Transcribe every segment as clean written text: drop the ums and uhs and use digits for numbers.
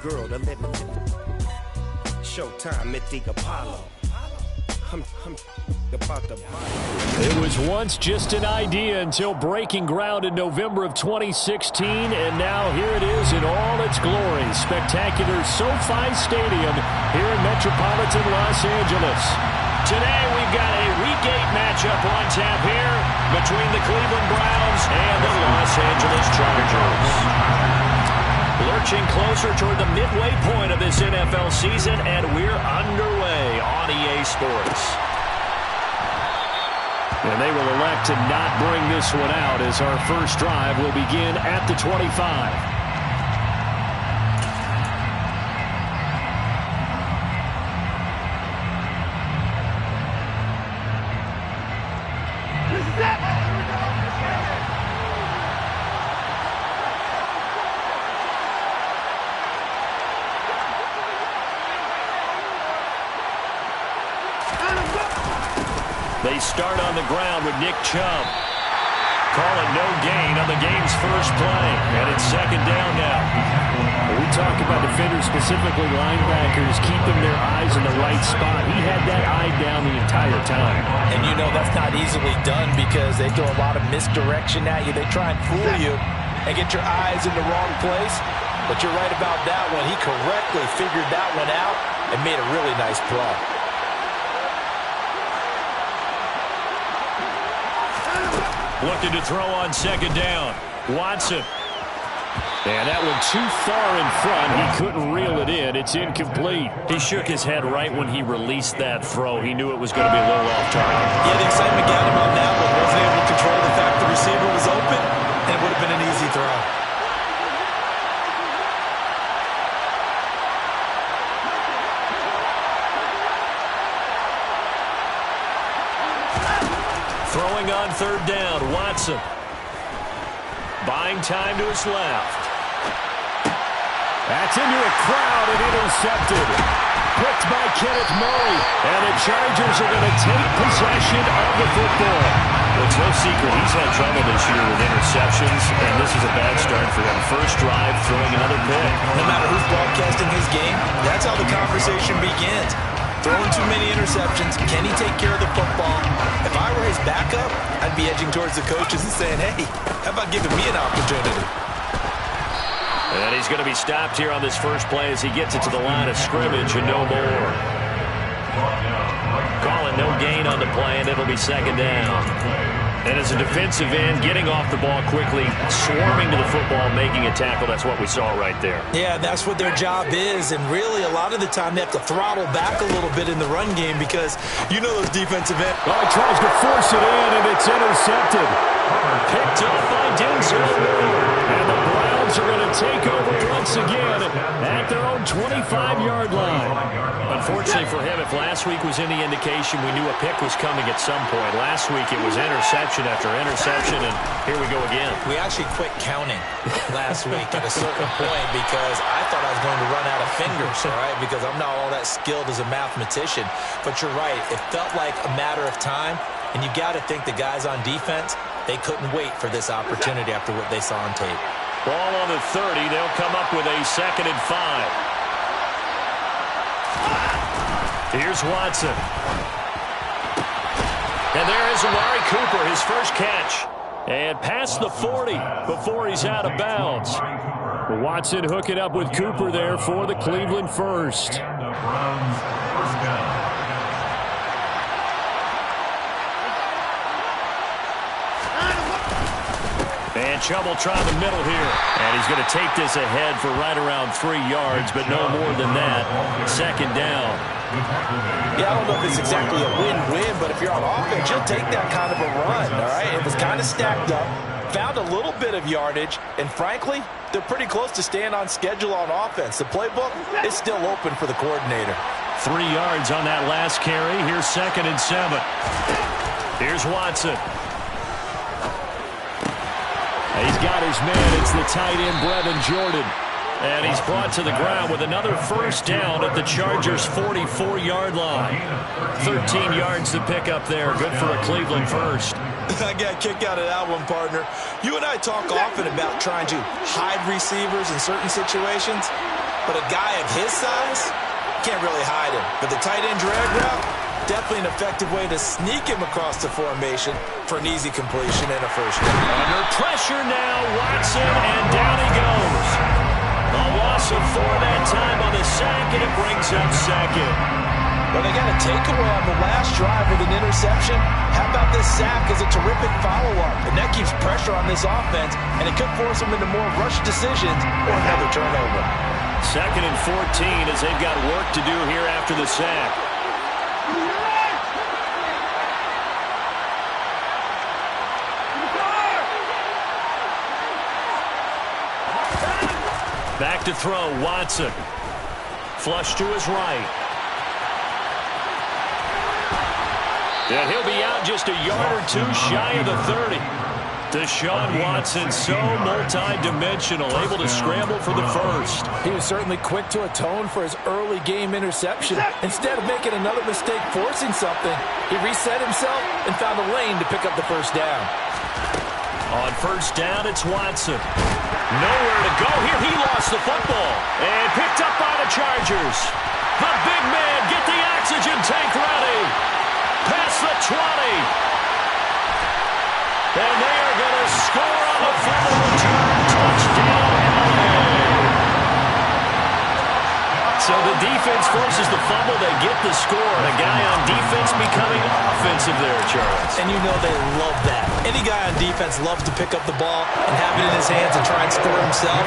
girl to let me. Showtime at the Apollo. I'm about to buy. It was once just an idea until breaking ground in November of 2016, and now here it is in all its glory. Spectacular SoFi Stadium here in metropolitan Los Angeles. Today we've got a Week 8 matchup on tap here between the Cleveland Browns and the Los Angeles Chargers. Lurching closer toward the midway point of this NFL season, and we're underway on EA Sports. And they will elect to not bring this one out as our first drive will begin at the 25. They start on the ground with Nick Chubb. Calling no gain on the game's first play. And it's second down now. We talk about defenders, specifically linebackers, keeping their eyes in the right spot. He had that eye down the entire time. And you know that's not easily done because they throw a lot of misdirection at you. They try and fool you and get your eyes in the wrong place. But you're right about that one. He correctly figured that one out and made a really nice play. Looking to throw on second down. Watson. And that one too far in front. He couldn't reel it in. It's incomplete. He shook his head right when he released that throw. He knew it was going to be a little off target. Yeah, the excitement got him on that one. Wasn't able to control the fact the receiver was open, and it would have been an easy throw. Throwing on third down, Watson. Buying time to his left. That's into a crowd and intercepted. Picked by Kenneth Murray. And the Chargers are going to take possession of the football. Well, it's no secret he's had trouble this year with interceptions, and this is a bad start for him. First drive, throwing another pick. No matter who's broadcasting his game, that's how the conversation begins. Throwing too many interceptions. Can he take care of the football? If I were his backup, I'd be edging towards the coaches and saying, hey, how about giving me an opportunity? And he's going to be stopped here on this first play as he gets it to the line of scrimmage and no more. Calling no gain on the play, and it'll be second down. And as a defensive end, getting off the ball quickly, swarming to the football, making a tackle, that's what we saw right there. Yeah, that's what their job is, and really a lot of the time they have to throttle back a little bit in the run game because you know those defensive ends. Oh, he tries to force it in, and it's intercepted. Picked up by Denzel Ward. And the Browns are going to take over once again at their own 25-yard line. Unfortunately for him, if last week was any indication, we knew a pick was coming at some point. Last week it was interception after interception, and here we go again. We actually quit counting last week at a certain point because I thought I was going to run out of fingers, all right, because I'm not all that skilled as a mathematician. But you're right. It felt like a matter of time, and you got to think the guys on defense, they couldn't wait for this opportunity after what they saw on tape. Ball on the 30. They'll come up with a 2nd and 5. Here's Watson. And there is Amari Cooper, his first catch. And past the 40 before he's out of bounds. Watson hooking up with Cooper there for the Cleveland first. And Chubb will try the middle here. And he's going to take this ahead for right around 3 yards, but no more than that. Second down. Yeah, I don't know if it's exactly a win-win, but if you're on offense, you'll take that kind of a run, all right? It was kind of stacked up, found a little bit of yardage, and frankly, they're pretty close to staying on schedule on offense. The playbook is still open for the coordinator. 3 yards on that last carry. Here's 2nd and 7. Here's Watson. He's got his man. It's the tight end, Brevin Jordan. And he's brought to the ground with another first down at the Chargers' 44-yard line. 13 yards to pick up there. Good for a Cleveland first. I got a kick out of that one, partner. You and I talk often about trying to hide receivers in certain situations. but a guy of his size can't really hide him. But the tight end drag route, definitely an effective way to sneak him across the formation for an easy completion and a first down. Under pressure now, Watson, and down he goes. A loss of 4 that time on the sack, and it brings up second. Well, they got a takeaway on the last drive with an interception. How about this sack as a terrific follow-up? And that keeps pressure on this offense, and it could force them into more rushed decisions or another turnover. 2nd and 14 as they've got work to do here after the sack. Back to throw, Watson. Flush to his right. And he'll be out just a yard or two shy of the 30. Deshaun Watson, so multi-dimensional, able to scramble for the first. He was certainly quick to atone for his early game interception. Instead of making another mistake forcing something, he reset himself and found a lane to pick up the first down. On first down, it's Watson. Nowhere to go here. He lost the football and picked up by the Chargers. The big man, get the oxygen tank ready. Past the 20. And they are going to score on the fumble return. Touchdown, LA. So the defense forces the fumble. They get the score. And a guy on defense becoming offensive there, Charles. And you know they love that. Any guy on defense loves to pick up the ball and have it in his hands and try and score himself.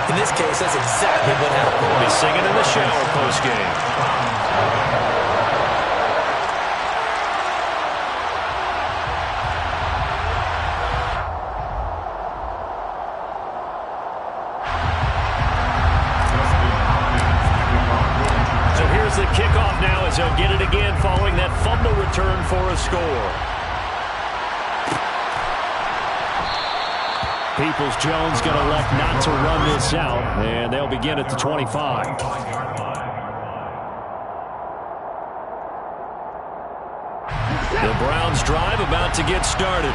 In this case, that's exactly what happened. We'll be singing in the shower postgame. The kickoff now as they'll get it again following that fumble return for a score. Peoples-Jones going to elect not to run this out, and they'll begin at the 25. The Browns drive about to get started.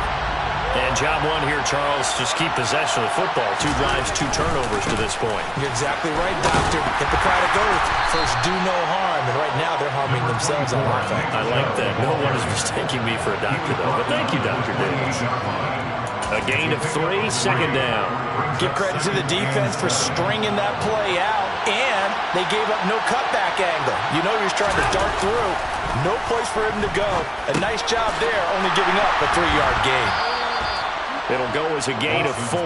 And job one here, Charles, just keep possession of the football. 2 drives, 2 turnovers to this point. You're exactly right, Doctor. Hippocratic oath. First, do no harm. And right now, they're harming themselves on offense. I like that. No one is mistaking me for a doctor, though. But thank you, Dr. Davis. A gain of 3, 2nd down. Give credit to the defense for stringing that play out. And they gave up no cutback angle. You know he was trying to dart through. No place for him to go. A nice job there, only giving up a 3-yard gain. It'll go as a gain of 4,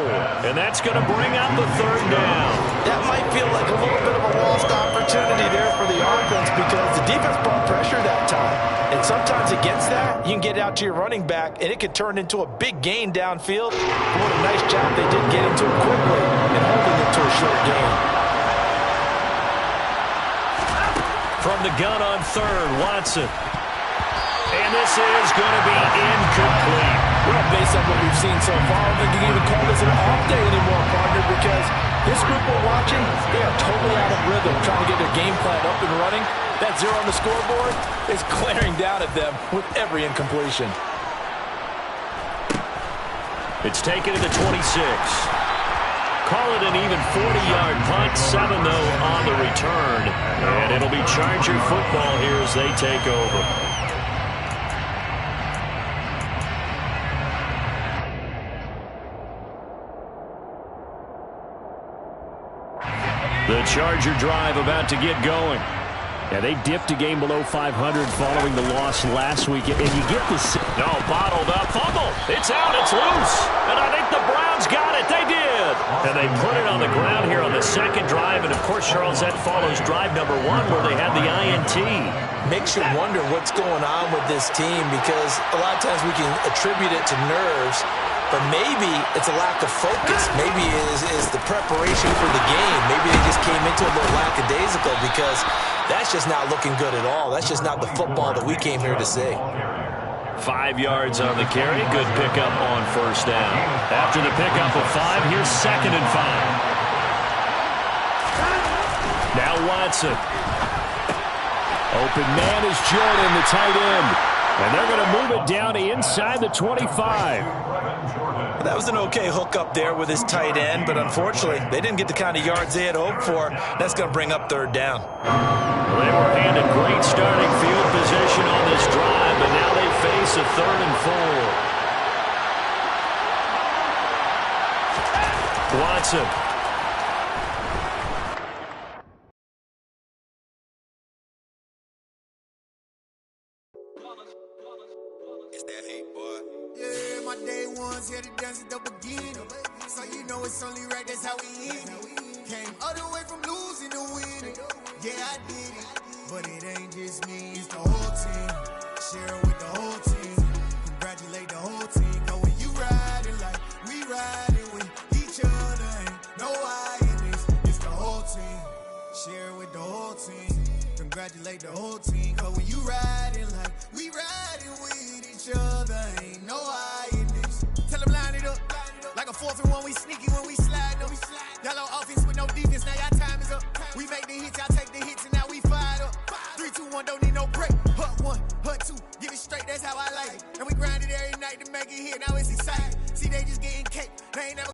and that's going to bring out the 3rd down. That might feel like a little bit of a lost opportunity there for the offense because the defense brought pressure that time. And sometimes against that, you can get out to your running back, and it could turn into a big gain downfield. But what a nice job they did getting to it quickly and holding it to a short gain. From the gun on 3rd, Watson. And this is going to be incomplete. Well, based on what we've seen so far, I don't think you can even call this an off day anymore, partner, because this group we're watching, they are totally out of rhythm, trying to get their game plan up and running. That 0 on the scoreboard is glaring down at them with every incompletion. It's taken to the 26. Call it an even 40-yard punt, 7 though on the return. And it'll be Charger football here as they take over. The Charger drive about to get going. Yeah, they dipped a game below 500 following the loss last week. And you get this. No, bottled up. Fumble. It's out. It's loose. And I think the Browns got it. They did. And they put it on the ground here on the 2nd drive. And, of course, Charles, that follows drive number 1 where they had the INT. Makes you wonder what's going on with this team because a lot of times we can attribute it to nerves. But maybe it's a lack of focus. Maybe it is the preparation for the game. Maybe they just came into it a little lackadaisical because that's just not looking good at all. That's just not the football that we came here to see. 5 yards on the carry. Good pickup on first down. After the pickup of 5, here's 2nd and 5. Now Watson. Open man is Jordan, the tight end. And they're going to move it down to inside the 25. That was an okay hookup there with his tight end, but unfortunately, they didn't get the kind of yards they had hoped for. That's going to bring up third down. Well, they were handed great starting field position on this drive, but now they face a 3rd and 4. Watson. It's that hate, boy. Yeah, my day ones here to dance at the beginning. So you know it's only right, that's how we end it. Came all the way from losing to winning. Yeah, I did it. But it ain't just me, it's the whole team. Share it with the whole team. Congratulate the whole team. Cause when you riding like we riding with each other, ain't no I in this. It's the whole team. Share it with the whole team. Congratulate the whole team. Cause when you riding like we riding with each other, ain't no I in this. Tell them line it up. Like a 4th and 1, we sneaky when we slide them. Yellow offense with no defense, now y'all time is up. We make the hits, y'all take the hits, and now we fired up. 3, 2, 1, don't need no break. Hut 1, hut 2, get it straight, that's how I like it. And we grind it every night to make it hit, now it's exciting. See, they just getting cake, they ain't never